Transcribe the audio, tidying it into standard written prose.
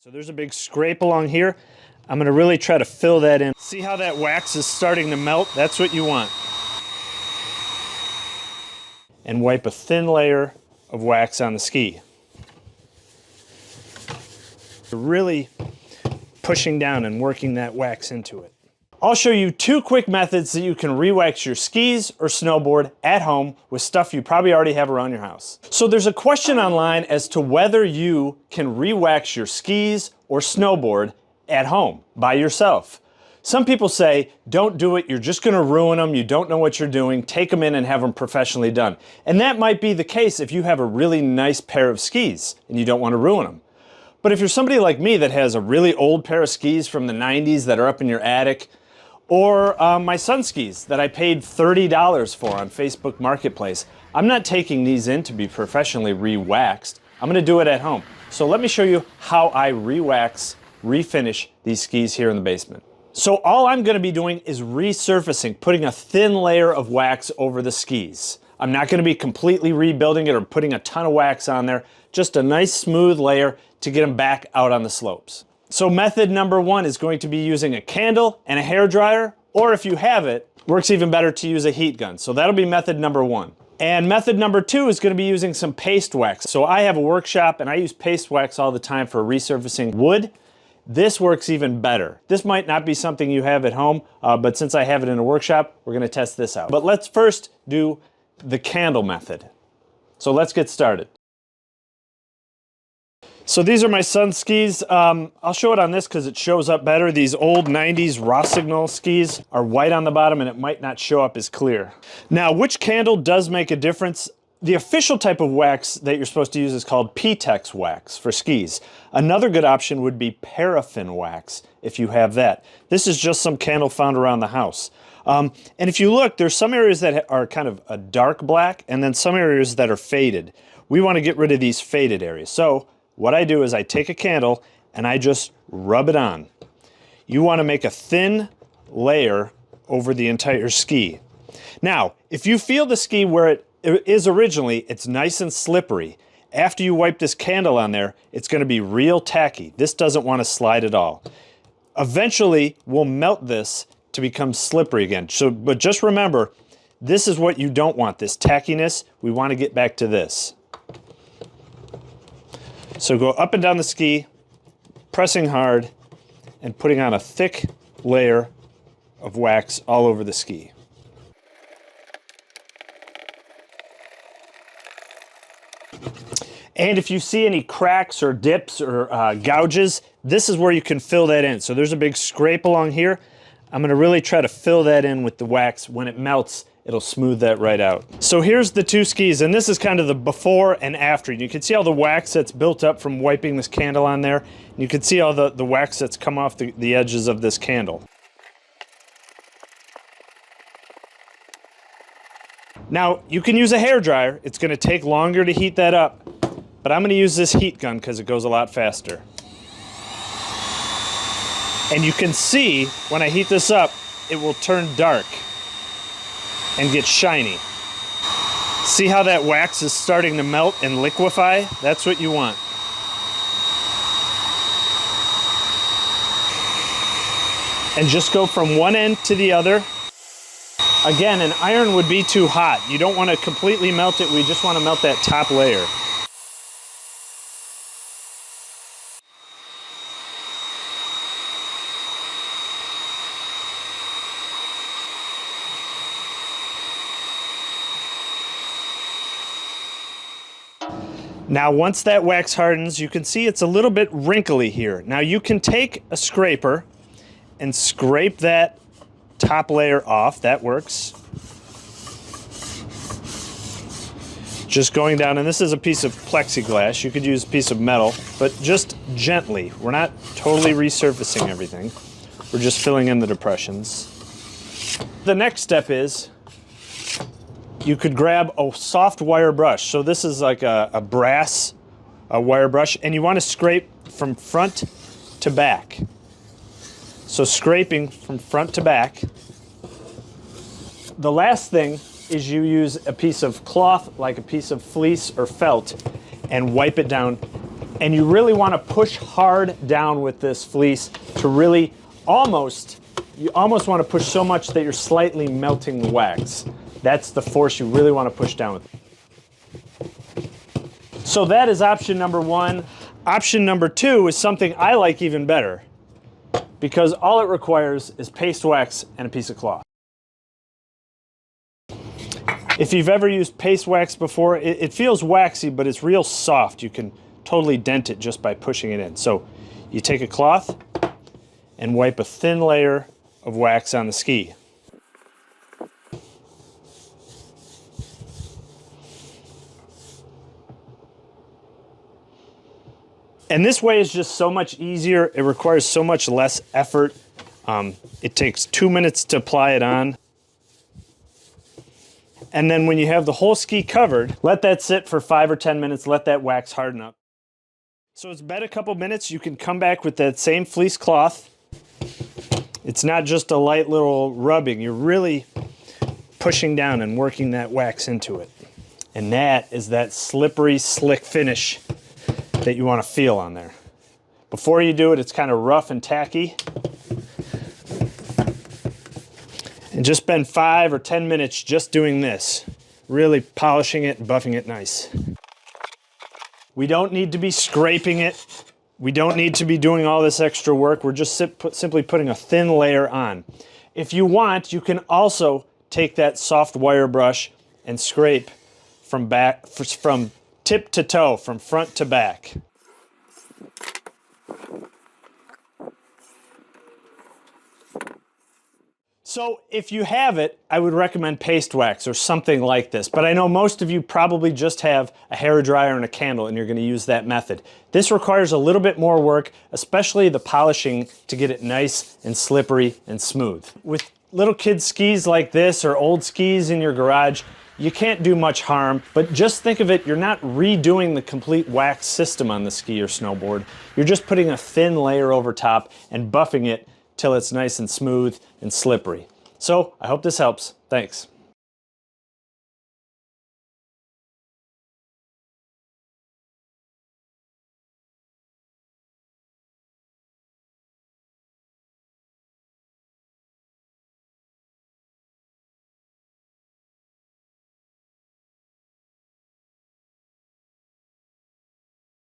So there's a big scrape along here. I'm going to really try to fill that in. See how that wax is starting to melt? That's what you want. And wipe a thin layer of wax on the ski. Really pushing down and working that wax into it. I'll show you two quick methods that you can re-wax your skis or snowboard at home with stuff you probably already have around your house. So there's a question online as to whether you can re-wax your skis or snowboard at home by yourself. Some people say, don't do it, you're just gonna ruin them, you don't know what you're doing, take them in and have them professionally done. And that might be the case if you have a really nice pair of skis and you don't want to ruin them. But if you're somebody like me that has a really old pair of skis from the 90s that are up in your attic, or my son's skis that I paid $30 for on Facebook Marketplace, I'm not taking these in to be professionally re-waxed. I'm gonna do it at home. So let me show you how I re-wax, refinish these skis here in the basement. So all I'm gonna be doing is resurfacing, putting a thin layer of wax over the skis. I'm not gonna be completely rebuilding it or putting a ton of wax on there, just a nice smooth layer to get them back out on the slopes. So method number one is going to be using a candle and a hairdryer, or if you have it, works even better to use a heat gun. So that'll be method number one. And method number two is going to be using some paste wax. So I have a workshop and I use paste wax all the time for resurfacing wood. This works even better. This might not be something you have at home, but since I have it in a workshop, we're going to test this out. But let's first do the candle method. So let's get started. So these are my son's skis. I'll show it on this because it shows up better. These old 90s Rossignol skis are white on the bottom and it might not show up as clear. Now, which candle does make a difference? The official type of wax that you're supposed to use is called PTEX wax for skis. Another good option would be paraffin wax if you have that. This is just some candle found around the house. And if you look, there's some areas that are kind of a dark black and then some areas that are faded. We want to get rid of these faded areas. So what I do is I take a candle and I just rub it on. You want to make a thin layer over the entire ski. Now, if you feel the ski where it is originally, it's nice and slippery. After you wipe this candle on there, it's going to be real tacky. This doesn't want to slide at all. Eventually, we'll melt this to become slippery again. But just remember, this is what you don't want, this tackiness. We want to get back to this. So go up and down the ski, pressing hard, and putting on a thick layer of wax all over the ski. And if you see any cracks or dips or gouges, this is where you can fill that in. So there's a big scrape along here. I'm going to really try to fill that in with the wax. When it melts, it'll smooth that right out. So here's the two skis, and this is kind of the before and after. You can see all the wax that's built up from wiping this candle on there. And you can see all the wax that's come off the edges of this candle. Now, you can use a hairdryer. It's going to take longer to heat that up, but I'm going to use this heat gun because it goes a lot faster. And you can see when I heat this up, it will turn dark and get shiny. See how that wax is starting to melt and liquefy? That's what you want. And just go from one end to the other. Again, an iron would be too hot. You don't want to completely melt it. We just want to melt that top layer. Now, once that wax hardens, you can see it's a little bit wrinkly here. Now, you can take a scraper and scrape that top layer off. That works. Just going down, and this is a piece of plexiglass. You could use a piece of metal, but just gently. We're not totally resurfacing everything. We're just filling in the depressions. The next step is you could grab a soft wire brush. So this is like a brass wire brush, and you want to scrape from front to back. So scraping from front to back. The last thing is you use a piece of cloth, like a piece of fleece or felt, and wipe it down And you really want to push hard down with this fleece to really you almost want to push so much that you're slightly melting the wax. That's the force you really want to push down with. So that is option number one. Option number two is something I like even better, because all it requires is paste wax and a piece of cloth. If you've ever used paste wax before, it feels waxy, but it's real soft. You can totally dent it just by pushing it in. So you take a cloth and wipe a thin layer of wax on the ski. And this way is just so much easier. It requires so much less effort. It takes 2 minutes to apply it on. And then when you have the whole ski covered, let that sit for 5 or 10 minutes, let that wax harden up. So it's been a couple minutes, you can come back with that same fleece cloth. It's not just a light little rubbing, you're really pushing down and working that wax into it. And that is that slippery, slick finish that you want to feel on there. Before you do it, it's kind of rough and tacky. And just spend 5 or 10 minutes just doing this, really polishing it and buffing it nice. We don't need to be scraping it. We don't need to be doing all this extra work. We're just simply putting a thin layer on. If you want, you can also take that soft wire brush and scrape from tip to toe, from front to back. So if you have it, I would recommend paste wax or something like this, but I know most of you probably just have a hairdryer and a candle and you're going to use that method. This requires a little bit more work, especially the polishing to get it nice and slippery and smooth. With little kids' skis like this or old skis in your garage, you can't do much harm, but just think of it, you're not redoing the complete wax system on the ski or snowboard. You're just putting a thin layer over top and buffing it till it's nice and smooth and slippery. So I hope this helps. Thanks.